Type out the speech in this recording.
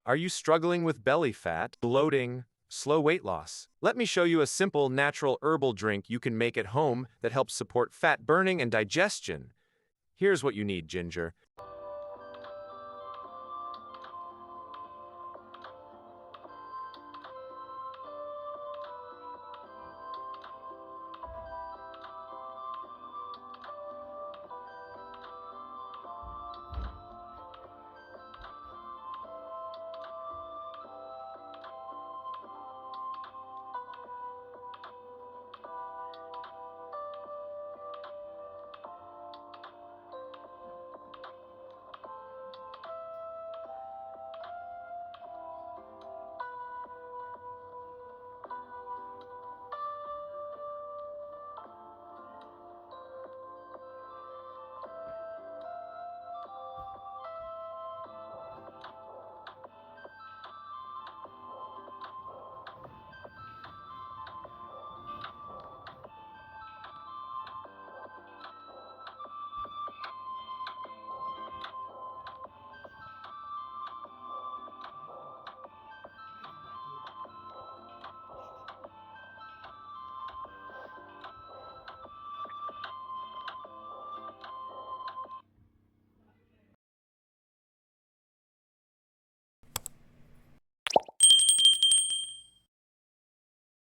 Are you struggling with belly fat, bloating, slow weight loss? Let me show you a simple, natural herbal drink you can make at home that helps support fat burning and digestion. Here's what you need: ginger.